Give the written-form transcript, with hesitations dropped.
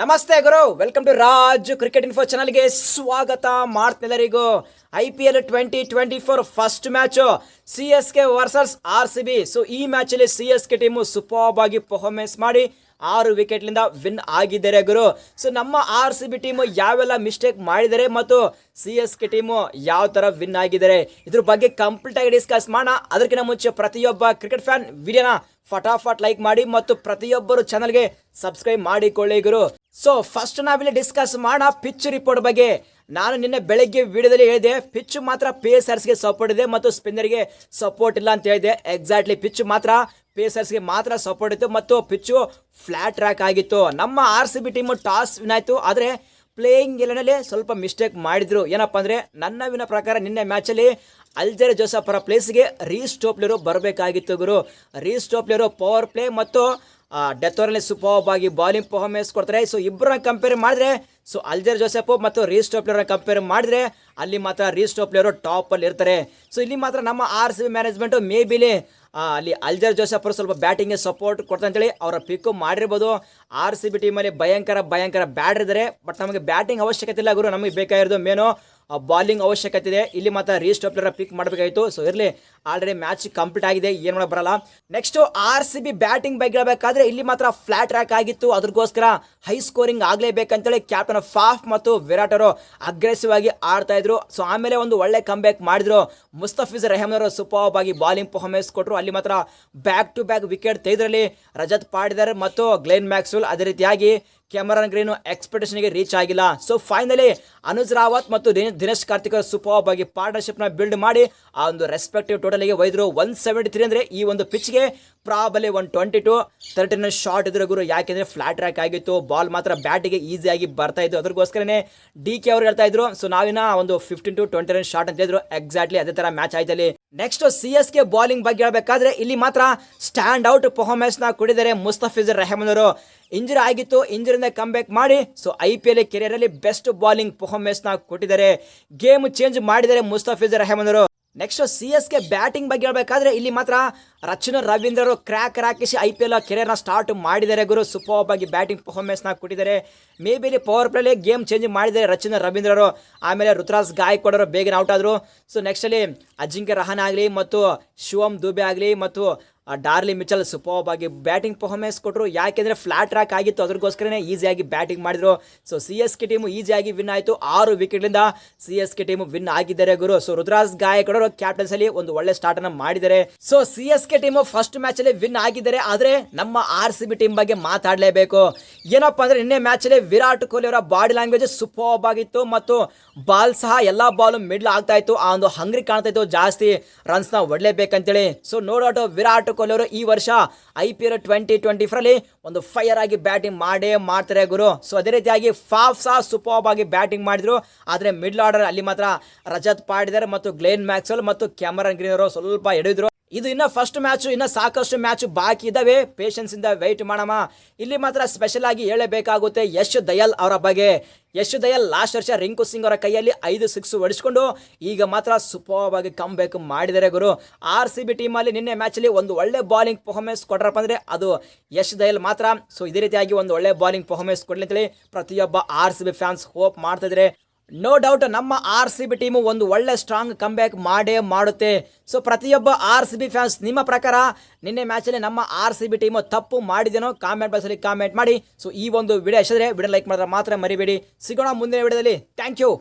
ನಮಸ್ತೆ ಗುರು, welcome to Raj cricket info ಚಾನಲ್ಗೆ ಸ್ವಾಗತ ಮಾಡ್ತಿಲ್ಲರಿಗೂ. IPL 2024 first match CSK versus RCB. So ಈ ಮ್ಯಾಚಲ್ಲಿ CSK ಟೀಮು ಸೂಪರ್ಬ್ ಆಗಿ ಪರ್ಫಾರ್ಮೆನ್ಸ್ ಮಾಡಿ 6 ವಿಕೆಟ್ಲಿಂದ ವಿನ್ ಆಗಿದ್ದಾರೆ ಗುರು. ಸೊ ನಮ್ಮ RCB ಟೀಮು ಯಾವೆಲ್ಲ ಮಿಸ್ಟೇಕ್ ಮಾಡಿದ್ದಾರೆ ಮತ್ತು CSK ಟೀಮು ಯಾವ ಥರ ವಿನ್ ಆಗಿದ್ದಾರೆ ಇದ್ರ ಬಗ್ಗೆ ಕಂಪ್ಲೀಟ್ ಆಗಿ ಡಿಸ್ಕಸ್ ಮಾಡೋಣ. ಅದಕ್ಕಿಂತ ಮುಂಚೆ ಪ್ರತಿಯೊಬ್ಬ ಕ್ರಿಕೆಟ್ ಫ್ಯಾನ್ ವಿಡಿಯೋನ ಫಟಾಫಟ್ ಲೈಕ್ ಮಾಡಿ ಮತ್ತು ಪ್ರತಿಯೊಬ್ಬರು ಚಾನಲ್ಗೆ ಸಬ್ಸ್ಕ್ರೈಬ್ ಮಾಡಿಕೊಳ್ಳಿ ಗುರು. ಸೊ ಫಸ್ಟ್ ನಾವಿಲ್ಲಿ ಡಿಸ್ಕಸ್ ಮಾಡೋಣ ಪಿಚ್ ರಿಪೋರ್ಟ್ ಬಗ್ಗೆ. ನಾನು ನಿನ್ನೆ ಬೆಳಗ್ಗೆ ವಿಡಿಯೋದಲ್ಲಿ ಹೇಳಿದೆ ಪಿಚ್ ಮಾತ್ರ ಪೇಸರ್ಸ್ಗೆ ಸಪೋರ್ಟ್ ಇದೆ ಮತ್ತು ಸ್ಪಿನ್ನರ್ಗೆ ಸಪೋರ್ಟ್ ಇಲ್ಲ ಅಂತ ಹೇಳಿದೆ. ಎಕ್ಸಾಕ್ಟ್ಲಿ ಪಿಚ್ ಮಾತ್ರ ಪೇಸರ್ಸ್ಗೆ ಮಾತ್ರ ಸಪೋರ್ಟ್ ಇತ್ತು ಮತ್ತು ಪಿಚ್ಚು ಫ್ಲಾಟ್ ಟ್ರ್ಯಾಕ್ ಆಗಿತ್ತು. ನಮ್ಮ RCB ಟೀಮು ಟಾಸ್ ವಿನ್ ಆಯಿತು, ಆದರೆ ಪ್ಲೇಯಿಂಗ್ ಎಲೆನಲ್ಲಿ ಸ್ವಲ್ಪ ಮಿಸ್ಟೇಕ್ ಮಾಡಿದ್ರು. ಏನಪ್ಪ ಅಂದರೆ ನನ್ನ ವಿನ ಪ್ರಕಾರ ನಿನ್ನೆ ಮ್ಯಾಚಲ್ಲಿ ಅಲ್ಜರ್ ಜೋಸಫ್ ಅವರ ಪ್ಲೇಸ್ಗೆ ರೀಸ್ ಟೋಪ್ಲೆರು ಬರಬೇಕಾಗಿತ್ತು ಗುರು. ರೀಸ್ ಟೋಪ್ಲೆರು ಪವರ್ ಪ್ಲೇ ಮತ್ತು ಡೆತ್ ಓವರಲ್ಲಿ ಸೂಪರ್ಬ್ ಆಗಿ ಬಾಲಿಂಗ್ ಪರ್ಫಾರ್ಮೆನ್ಸ್ ಕೊಡ್ತಾರೆ. ಸೊ ಇಬ್ಬರನ್ನ ಕಂಪೇರ್ ಮಾಡಿದ್ರೆ, ಸೊ ಅಲ್ಜರ್ ಜೋಸೆಫ್ ಮತ್ತು ರೀಸ್ ಟೋಪ್ಲೆಯವ್ರನ್ನ ಕಂಪೇರ್ ಮಾಡಿದ್ರೆ ಅಲ್ಲಿ ಮಾತ್ರ ರೀಸ್ ಟೋಪ್ಲೆಯವರು ಟಾಪಲ್ಲಿ ಇರ್ತಾರೆ. ಸೊ ಇಲ್ಲಿ ಮಾತ್ರ ನಮ್ಮ RCB ಮ್ಯಾನೇಜ್ಮೆಂಟು ಮೇ ಬಿಲಿ ಅಲ್ಲಿ ಅಲ್ಜರ್ ಜೋಸೆಫ್ ಅವರು ಸ್ವಲ್ಪ ಬ್ಯಾಟಿಂಗ್ಗೆ ಸಪೋರ್ಟ್ ಕೊಡ್ತಾ ಅಂತೇಳಿ ಅವರ ಪಿಕ್ಕು ಮಾಡಿರ್ಬೋದು. RCB ಟೀಮಲ್ಲಿ ಭಯಂಕರ ಬ್ಯಾಟರ್ ಇದ್ದಾರೆ, ಬಟ್ ನಮಗೆ ಬ್ಯಾಟಿಂಗ್ ಅವಶ್ಯಕತೆ ಇಲ್ಲ ಗುರು. ನಮಗೆ ಬೇಕಾಗಿರೋದು ಮೇನು ಬಾಲಿಂಗ್ ಅವಶ್ಯಕತೆ ಇದೆ. ಇಲ್ಲಿ ಮಾತ್ರ ರೀಸ್ ಟೋಪ್ಲೆರ ಪಿಕ್ ಮಾಡಬೇಕಾಗಿತ್ತು. ಸೊ ಇರಲಿ, ಆಲ್ರೆಡಿ ಮ್ಯಾಚ್ ಕಂಪ್ಲೀಟ್ ಆಗಿದೆ, ಏನು ಮಾಡೋ ಬರಲ್ಲ. ನೆಕ್ಸ್ಟ್ RCB ಬ್ಯಾಟಿಂಗ್ ಬಗ್ಗೆ ಹೇಳಬೇಕಾದ್ರೆ ಇಲ್ಲಿ ಮಾತ್ರ ಫ್ಲಾಟ್ ಟ್ರ್ಯಾಕ್ ಆಗಿತ್ತು. ಅದಕ್ಕೋಸ್ಕರ ಹೈ ಸ್ಕೋರಿಂಗ್ ಆಗಲೇಬೇಕಂತೇಳಿ ಕ್ಯಾಪ್ಟನ್ ಫಾಫ್ ಮತ್ತು ವಿರಾಟ್ ಅವರು ಅಗ್ರೆಸಿವ್ ಆಗಿ ಆಡ್ತಾ ಇದ್ರು. ಸೊ ಆಮೇಲೆ ಒಂದು ಒಳ್ಳೆ ಕಂಬ್ಯಾಕ್ ಮಾಡಿದ್ರು. ಮುಸ್ತಫಿಜುರ್ ರೆಹಮಾನ್ ಅವರು ಸೂಪರ್ಬ್ ಆಗಿ ಬಾಲಿಂಗ್ ಪರ್ಫಾರ್ಮೆನ್ಸ್ ಕೊಟ್ಟರು. ಅಲ್ಲಿ ಮಾತ್ರ ಬ್ಯಾಕ್ ಟು ಬ್ಯಾಕ್ ವಿಕೆಟ್ ತೆಗೆದ್ರಲ್ಲಿ ರಜತ್ ಪಾಟಿದಾರ್ ಮತ್ತು ಗ್ಲೆನ್ ಮ್ಯಾಕ್ಸ್ವೆಲ್. ಅದೇ ರೀತಿಯಾಗಿ ಕ್ಯಾಮರನ್ ಗ್ರೀನು ಎಕ್ಸ್ಪೆಕ್ಟೇಷನ್ಗೆ ರೀಚ್ ಆಗಿಲ್ಲ. ಸೊ ಫೈನಲಿ ಅನುಜ್ ರಾವತ್ ಮತ್ತು ದಿನೇಶ್ ಕಾರ್ತಿಕ್ ಸೂಪರ್ಬ್ ಆಗಿ ಪಾರ್ಟ್ನರ್ಶಿಪ್ನ ಬಿಲ್ಡ್ ಮಾಡಿ ಆ ಒಂದು ರೆಸ್ಪೆಕ್ಟಿವ್ ಟೋಟಲ್ಗೆ ಒಯ್ದರು. 173 ಅಂದರೆ ಈ ಒಂದು ಪಿಚ್ಗೆ ಪ್ರಾಬಲಿ 122 13 ಶಾಟ್ ಇದ್ರು ಗುರು. ಯಾಕೆಂದರೆ ಫ್ಲಾಟ್ ಟ್ರ್ಯಾಕ್ ಆಗಿತ್ತು, ಬಾಲ್ ಮಾತ್ರ ಬ್ಯಾಟಿಗೆ ಈಸಿಯಾಗಿ ಬರ್ತಾ ಇತ್ತು. ಅದಕ್ಕೋಸ್ಕರನೇ DK ಅವರು ಹೇಳ್ತಾ ಇದ್ರು ಸೊ ನಾವಿನ ಒಂದು 15 to 20 ರನ್ ಶಾಟ್ ಅಂತ ಹೇಳಿದ್ರು. ಎಕ್ಸಾಕ್ಟ್ಲಿ ಅದೇ ಥರ ಮ್ಯಾಚ್ ಆಯ್ತಲ್ಲಿ. ನೆಕ್ಸ್ಟ್ CSK ಬಾಲಿಂಗ್ ಬಗ್ಗೆ ಹೇಳಬೇಕಾದ್ರೆ ಇಲ್ಲಿ ಮಾತ್ರ ಸ್ಟ್ಯಾಂಡ್ ಔಟ್ ಪರ್ಫಾರ್ಮೆನ್ಸ್ನ ಕೊಟ್ಟಿದ್ದಾರೆ ಮುಸ್ತಫಿಜುರ್ ರೆಹಮಾನ್ ಅವರು. ಇಂಜರಿ ಆಗಿತ್ತು, ಇಂಜರಿಯಿಂದ ಕಮ್ಬ್ಯಾಕ್ ಮಾಡಿ ಸೊ IPL ಕೆರಿಯರಲ್ಲಿ ಬೆಸ್ಟ್ ಬಾಲಿಂಗ್ ಪರ್ಫಾರ್ಮೆನ್ಸ್ನ ಕೊಟ್ಟಿದ್ದಾರೆ. ಗೇಮ್ ಚೇಂಜ್ ಮಾಡಿದ್ದಾರೆ ಮುಸ್ತಫಿಜುರ್ ರೆಹಮಾನ್ ಅವರು. ನೆಕ್ಸ್ಟ್ CSK ಬ್ಯಾಟಿಂಗ್ ಬಗ್ಗೆ ಹೇಳಬೇಕಾದ್ರೆ ಇಲ್ಲಿ ಮಾತ್ರ ರಚನಾ ರವೀಂದ್ರ ಅವರು ಕ್ರ್ಯಾಕ್ ಹಾಕಿಸಿ IPL ಕೆರಿಯರ್ನ ಸ್ಟಾರ್ಟ್ ಮಾಡಿದ್ದಾರೆ ಗುರು. ಸೂಪರ್ಬ್ ಆಗಿ ಬ್ಯಾಟಿಂಗ್ ಪರ್ಫಾರ್ಮೆನ್ಸ್ನ ಕೊಟ್ಟಿದ್ದಾರೆ. ಮೇ ಬಿ ಪವರ್ ಪ್ಲೇಲಿ ಗೇಮ್ ಚೇಂಜ್ ಮಾಡಿದ್ದಾರೆ ರಚನಾ ರವೀಂದ್ರ ಅವರು. ಆಮೇಲೆ ರುತುರಾಜ್ ಗಾಯಕ್ವಾಡ್ ಅವರು ಬೇಗನೆ ಔಟ್ ಆದರು. ಸೊ ನೆಕ್ಸ್ಟಲ್ಲಿ ಅಜಿಂಕ್ಯ ರಹಾನೆ ಆಗಲಿ ಮತ್ತು ಶಿವಮ್ ದುಬೆ ಆಗಲಿ ಮತ್ತು ಡಾರ್ಲಿ ಮಿಚಲ್ ಸೂಪರ್ಬ್ ಆಗಿ ಬ್ಯಾಟಿಂಗ್ ಪರ್ಫಾರ್ಮೆನ್ಸ್ ಕೊಟ್ಟರು. ಯಾಕೆಂದರೆ ಫ್ಲಾಟ್ ಟ್ರ್ಯಾಕ್ ಆಗಿತ್ತು, ಅದಕ್ಕೋಸ್ಕರನೇ ಈಸಿಯಾಗಿ ಬ್ಯಾಟಿಂಗ್ ಮಾಡಿದ್ರು. ಸೊ CSK ಟೀಮು ಈಸಿಯಾಗಿ ವಿನ್ ಆಯಿತು. 6 ವಿಕೆಟ್ಲಿಂದ CSK ಟೀಮು ವಿನ್ ಆಗಿದ್ದಾರೆ ಗುರು. ಸೊ ರುತುರಾಜ್ ಗಾಯಕ್ವಾಡ್ ಅವರು ಕ್ಯಾಪ್ಟನ್ಸಲ್ಲಿ ಒಂದು ಒಳ್ಳೆ ಸ್ಟಾರ್ಟ್ ಅನ್ನು ಮಾಡಿದ್ದಾರೆ. ಸೊ CSK ಟೀಮು ಫಸ್ಟ್ ಮ್ಯಾಚಲ್ಲಿ ವಿನ್ ಆಗಿದ್ದಾರೆ. ಆದರೆ ನಮ್ಮ RCB ಟೀಮ್ ಬಗ್ಗೆ ಮಾತಾಡಲೇಬೇಕು. ಏನಪ್ಪ ಅಂದರೆ ನಿನ್ನೆ ಮ್ಯಾಚಲ್ಲಿ ವಿರಾಟ್ ಕೊಹ್ಲಿ ಅವರ ಬಾಡಿ ಲ್ಯಾಂಗ್ವೇಜ್ ಸೂಪರ್ಬ್ ಆಗಿತ್ತು ಮತ್ತು ಬಾಲ್ ಸಹ ಎಲ್ಲ ಬಾಲು ಮಿಡ್ಲ್ ಆಗ್ತಾ ಇತ್ತು. ಆ ಒಂದು ಹಂಗ್ರಿ ಕಾಣ್ತಾ ಇತ್ತು, ಜಾಸ್ತಿ ರನ್ಸ್ನ ಹೊಡಲೇಬೇಕಂತೇಳಿ. So no doubt Virat Kohli ಅವರು ಈ ವರ್ಷ IPL 2024 ಒಂದು ಫೈರ್ ಆಗಿ ಬ್ಯಾಟಿಂಗ್ ಮಾಡೇ ಮಾಡ್ತಾರೆ ಗುರು. ಸೊ ಅದೇ ರೀತಿಯಾಗಿ ಫಾಫ್ ಸಹ ಸೂಪರ್ಬ್ ಆಗಿ ಬ್ಯಾಟಿಂಗ್ ಮಾಡಿದ್ರು. ಆದರೆ ಮಿಡ್ಲ್ ಆರ್ಡರ್ ಅಲ್ಲಿ ಮಾತ್ರ ರಜತ್ ಪಾಟಿದಾರ್ ಮತ್ತು ಗ್ಲೆನ್ ಮ್ಯಾಕ್ಸ್ವೆಲ್ ಮತ್ತು ಕ್ಯಾಮರನ್ ಗ್ರೀನ್ ಅವರು ಸ್ವಲ್ಪ ಎಳೆದ್ರು. ಇದು ಇನ್ನ ಫಸ್ಟ್ ಮ್ಯಾಚು, ಇನ್ನ ಸಾಕಷ್ಟು ಮ್ಯಾಚ್ ಬಾಕಿ ಇದ್ದಾವೆ. ಪೇಷನ್ಸ್ ಇಂದ ವೆಯ್ಟ್ ಮಾಡೋಣ. ಇಲ್ಲಿ ಮಾತ್ರ ಸ್ಪೆಷಲ್ ಆಗಿ ಹೇಳಬೇಕಾಗುತ್ತೆ ಯಶ್ ದಯಾಲ್ ಅವರ ಬಗ್ಗೆ. ಯಶ್ ದಯಾಲ್ ಲಾಸ್ಟ್ ವರ್ಷ ರಿಂಕು ಸಿಂಗ್ ಅವರ ಕೈಯಲ್ಲಿ 5 ಸಿಕ್ಸ್ ಹೊಡಿಸ್ಕೊಂಡು ಈಗ ಮಾತ್ರ ಸೂಪರ್ಬ್ ಆಗಿ ಕಮ್ ಬ್ಯಾಕ್ ಮಾಡಿದ್ದಾರೆ ಗುರು. RCB ಟೀಮಲ್ಲಿ ನಿನ್ನೆ ಮ್ಯಾಚಲ್ಲಿ ಒಂದು ಒಳ್ಳೆ ಬಾಲಿಂಗ್ ಪರ್ಫಾರ್ಮೆನ್ಸ್ ಕೊಟ್ಟರಪ್ಪ ಅಂದರೆ ಅದು ಯಶ್ ದಯಾಲ್ ಮಾತ್ರ. ಸೊ ಇದೇ ರೀತಿಯಾಗಿ ಒಂದು ಒಳ್ಳೆ ಬಾಲಿಂಗ್ ಪರ್ಫಾರ್ಮೆನ್ಸ್ ಕೊಡಲಿ ಅಂತೇಳಿ ಪ್ರತಿಯೊಬ್ಬ RCB ಫ್ಯಾನ್ಸ್ ಹೋಪ್ ಮಾಡ್ತಾ ಇದ್ದಾರೆ. ನೋ ಡೌಟ್ ನಮ್ಮ RCB ಟೀಮು ಒಂದು ಒಳ್ಳೆ ಸ್ಟ್ರಾಂಗ್ ಕಮ್ ಬ್ಯಾಕ್ ಮಾಡೇ ಮಾಡುತ್ತೆ. ಸೊ ಪ್ರತಿಯೊಬ್ಬ RCB ಫ್ಯಾನ್ಸ್ ನಿಮ್ಮ ಪ್ರಕಾರ ನಿನ್ನೆ ಮ್ಯಾಚಲ್ಲಿ ನಮ್ಮ RCB ಟೀಮು ತಪ್ಪು ಮಾಡಿದೇನೋ ಕಾಮೆಂಟ್ ಬಾಕ್ಸಲ್ಲಿ ಕಾಮೆಂಟ್ ಮಾಡಿ. ಸೊ ಈ ಒಂದು ವಿಡಿಯೋ ಇಷ್ಟದ್ರೆ ವಿಡಿಯೋ ಲೈಕ್ ಮಾಡಿದ್ರೆ ಮಾತ್ರ ಮರಿಬೇಡಿ. ಸಿಗೋಣ ಮುಂದಿನ ವಿಡಿಯೋದಲ್ಲಿ. Thank you.